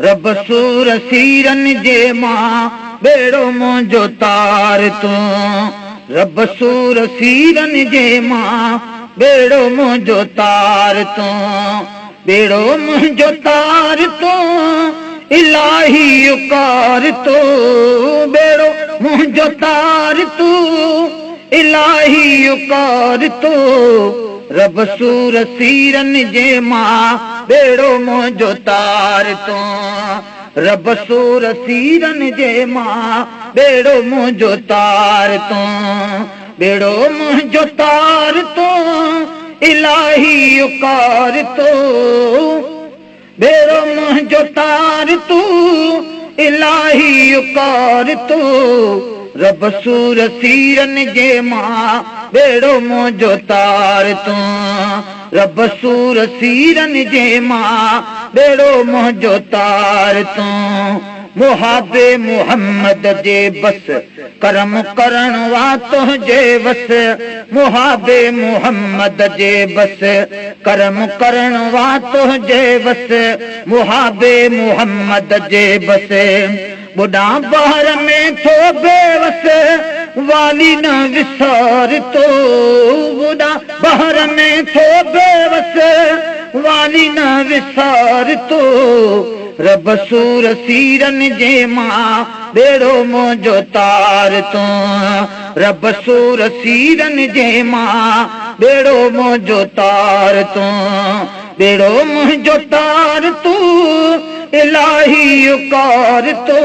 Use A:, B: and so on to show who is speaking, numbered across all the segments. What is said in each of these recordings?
A: रब सूर सीरन जे मां बेड़ो मुंहिंजो तार तूं। रब सूर सीरन जे मां बेड़ो मुंहिंजो तार तूं। बेड़ो मुंहिंजो तार तूं इलाही उकार तूं। बेड़ो मुंहिंजो तार तूं इलाही उकार तूं। रब सूर सीरन जे मां बेड़ो मुंहिंजो तार तूं। रब सूर सीरन जे मां बेड़ो मुंहिंजो तार तूं। बेड़ो मुंहिंजो तार तूं इलाही उकार तूं। बेड़ो मुंहिंजो तार तूं इलाही उकार तूं। रब सूर सीरन जे मां बेड़ो मुंहिंजो तार तूं। रब सूर सीरन जे मां बेड़ो मुंहिंजो तार तूं। मुहाबे मुहम्मद जे बस करम करण वा तुंहिंजे वस। मुहाबे मुहम्मद जे बस करम करण वा तुंहिंजे वस। मुहाबे मुहम्मद जे बस बुढ़ा बहर में थो बेवस वाली न विसार तो। बुढ़ा बहर में थो बेवस वाली न विसार तो। रब सूर सीरन जे मां बेड़ो मुंहिंजो तार तूं। रब सूर सीरन जे मां बेड़ो मुंहिंजो तार तूं। बेड़ो मुंहिंजो तार तूं इलाही उकार तूं।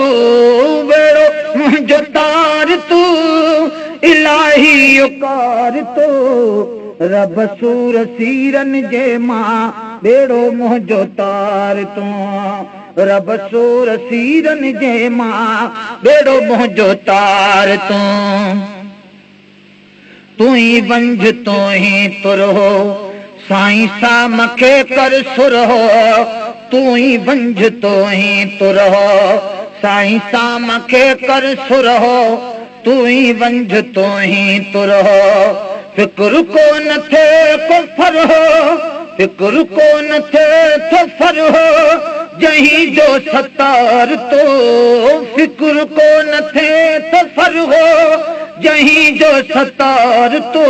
A: बेड़ो मुंहिंजो तार तूं इलाही उकार तूं। रब सूर सीरन जे मां बेड़ो मुंहिंजो तार तूं। रब सूर सीरन जे मां बेड़ो मुंहिंजो तार तूं। तूं ई वंझ तूं ई तुर हो साईं सा मूंखे कर सुर हो। तूं ई वंझ तूं ई तुर हो साईं सा मूंखे कर सुर हो। तूं ई वंझ तूं ई तुर हो फिक्र को न थे को फर हो। फिक्र को न थे तो फर हो जहीं जो सतार तो। फिक्र को न थे तो फर हो जहीं जो सतार तो।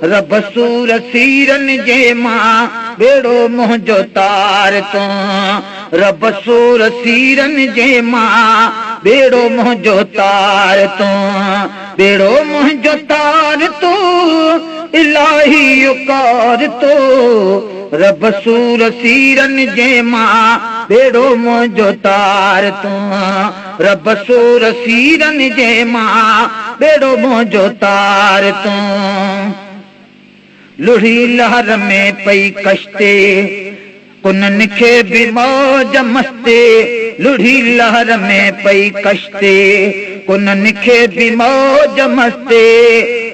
A: रब सूर सीरन जे मां बेड़ो मुंहिंजो तार तूं। रब सूर सीरन जे मां बेड़ो मुंहिंजो तार तूं। बेड़ो मुंहिंजो तार तूं इलाही उकार तूं। रब सूर सीरन जे मां बेड़ो मुंहिंजो तार तूं। रब सूर सीरन जे मां बेड़ो मुंहिंजो तार तूं। लुढ़ी लहर में पई कश्ते कुनन खे बि मौज मस्ते। लुढ़ी लहर में पई कश्ते कुनन खे बि मौज मस्ते।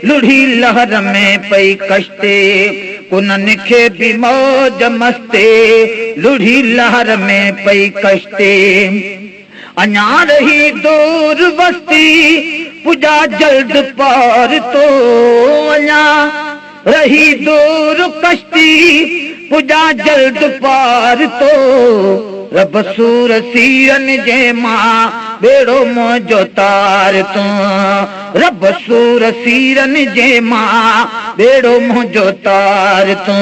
A: लुढ़ी लहर में पई कश्ते कुनन खे बि मौज मस्ते। लुढ़ी लहर में पई कश्ते अञा रही दूर बस्ती पुजा जल्द पार तो। अञा रही दूर कश्ती पुजा जल्द पार तो। रब सूर सीरन जे मां बेड़ो मुंहिंजो तार तूं। रब सूर सीरन जे मां बेड़ो मुंहिंजो तार तूं।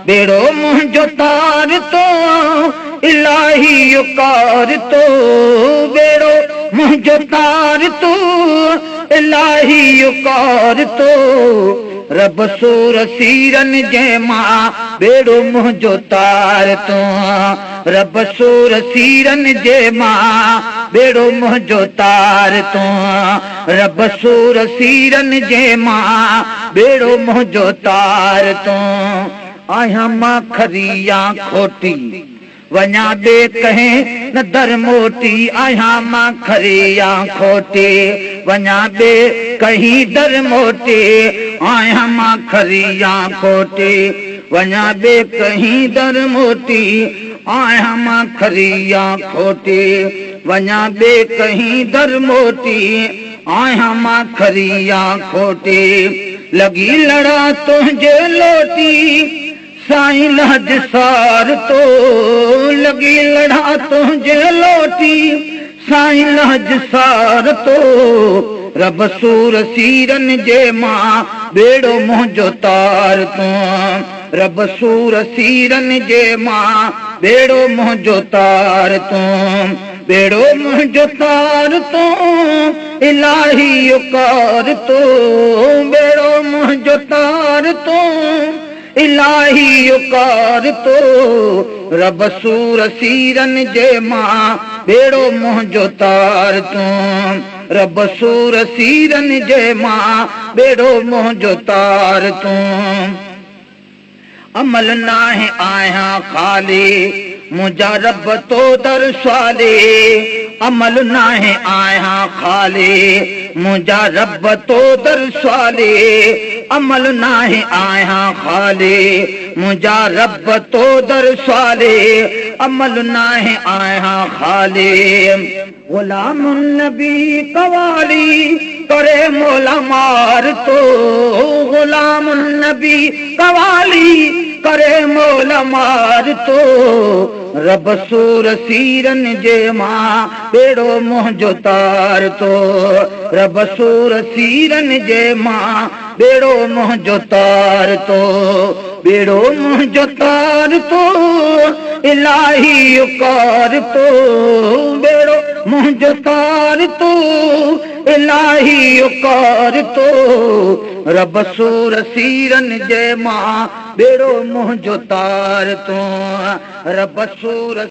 A: बेड़ो मुंहिंजो तार तूं इलाही उकार तूं। बेड़ो मुंहिंजो तार तूं इलाही उकार तूं। रब सूर सीरन जे मां बेड़ो मुंहिंजो तार तूं। रब सूर सीरन जे मां बेड़ो मुंहिंजो तार तूं। रब सूर सीरन जे मां बेड़ो मुंहिंजो तार तूं। आहियां मां खरिया खोटी वञा ॿे कहीं न दर मोटी। आहियां मां खरिया खोटी वञा ॿे कहीं दर मोटी। आहियां मां खरिया खोटी वञा ॿे कहीं दर मोटी। आहियां मां खरिया खोटी वञा ॿे कहीं दर मोटी। आहियां मां खरिया खोटी लगी लड़ा तुंहिंजे लोटी। साईं लहज सार तो लगी लड़ा तुझे लोटी साईं लहज सार तो रब सूर सीरन जे मां बेड़ो मुंहिंजो तार तूं रब सूर सीरन जे मां बेड़ो मुंहिंजो तार तूं बेड़ो मुंहिंजो तार तूं इलाही उकार तूं बेड़ो मुंहिंजो तार तूं इलाही उकार तो रब सूर सीरन जे मां बेड़ो मुंहिंजो तार तूं रब सूर सीरन जे मां बेड़ो मुंहिंजो तार तूं अमल नाहे आहियां ख़ाली मुंहिंजा रब तो दर स्वाले अमल नाहे आहियां ख़ाली मुंहिंजा रब तो दर स्वाले अमल नाहे आहियां ख़ाली मुंहिंजा रब तो दर स्वाले अमल नाहे आहियां ख़ाली गुलाम नबी कवाली करे मोला मार तो गुलाम नबी कवाली करे मोला मार तो रब सूर सीरन जे मां बेड़ो मुंहिंजो तार तो रब सूर सीरन जे मां बेड़ो मुंहिंजो तार तो बेड़ो मुंहिंजो तार तो इलाही उकार तो बेड़ो मुंहिंजो तार तो इलाही उकार तो रब सूर सीरन जे मां बेड़ो मुंहिंजो तार तो रब सूर